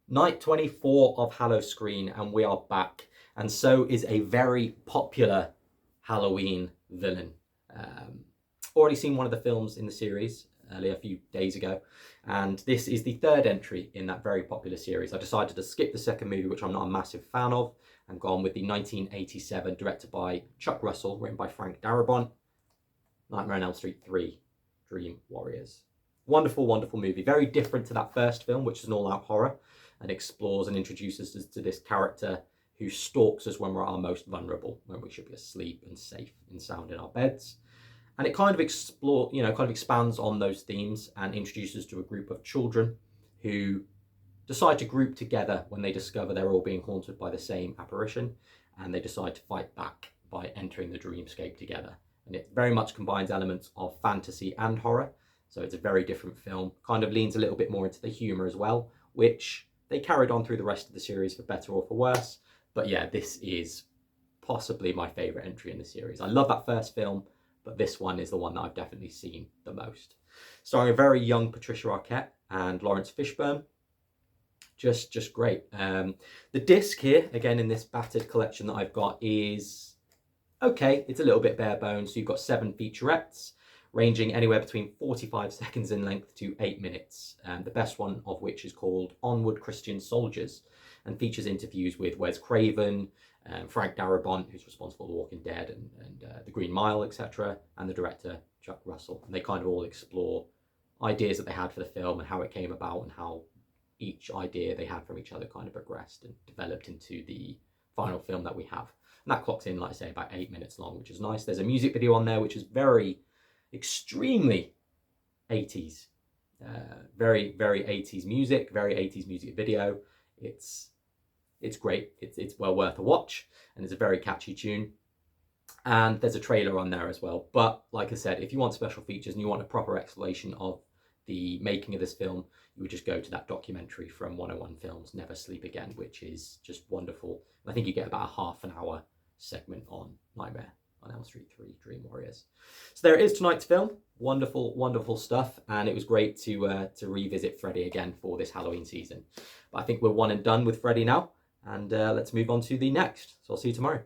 Night 24 of Hallowscreen, and we are back. And so is a very popular Halloween villain. Already seen one of the films in the series earlier a few days ago, and this is the third entry in that very popular series. I decided to skip the second movie, which I'm not a massive fan of, and gone with the 1987, directed by Chuck Russell, written by Frank Darabont, Nightmare on Elm Street 3, Dream Warriors. Wonderful, wonderful movie. Very different to that first film, which is an all-out horror, and explores and introduces us to this character who stalks us when we're at our most vulnerable, when we should be asleep and safe and sound in our beds. And it kind of expands on those themes and introduces to a group of children who decide to group together when they discover they're all being haunted by the same apparition, and they decide to fight back by entering the dreamscape together. And it very much combines elements of fantasy and horror, so it's a very different film. Kind of leans a little bit more into the humor as well, which they carried on through the rest of the series for better or for worse. But yeah, this is possibly my favorite entry in the series. I love that first film, but this one is the one that I've definitely seen the most. Starring a very young Patricia Arquette and Lawrence Fishburne. Just great. The disc here, again in this battered collection that I've got, is okay. It's a little bit bare bones. So you've got 7 featurettes, ranging anywhere between 45 seconds in length to 8 minutes. The best one of which is called Onward Christian Soldiers, and features interviews with Wes Craven, Frank Darabont, who's responsible for The Walking Dead and The Green Mile, etc., and the director, Chuck Russell. And they kind of all explore ideas that they had for the film and how it came about and how each idea they had from each other kind of progressed and developed into the final film that we have. And that clocks in, like I say, about 8 minutes long, which is nice. There's a music video on there, which is extremely 80s. Very 80s music, very 80s music video. It's great. It's well worth a watch, and it's a very catchy tune. And there's a trailer on there as well. But like I said, if you want special features and you want a proper explanation of the making of this film, you would just go to that documentary from 101 Films, Never Sleep Again, which is just wonderful. And I think you get about a half an hour segment on Nightmare on Elm Street 3, Dream Warriors. So there it is, tonight's film. Wonderful, wonderful stuff. And it was great to revisit Freddy again for this Halloween season. But I think we're one and done with Freddy now. And let's move on to the next. So I'll see you tomorrow.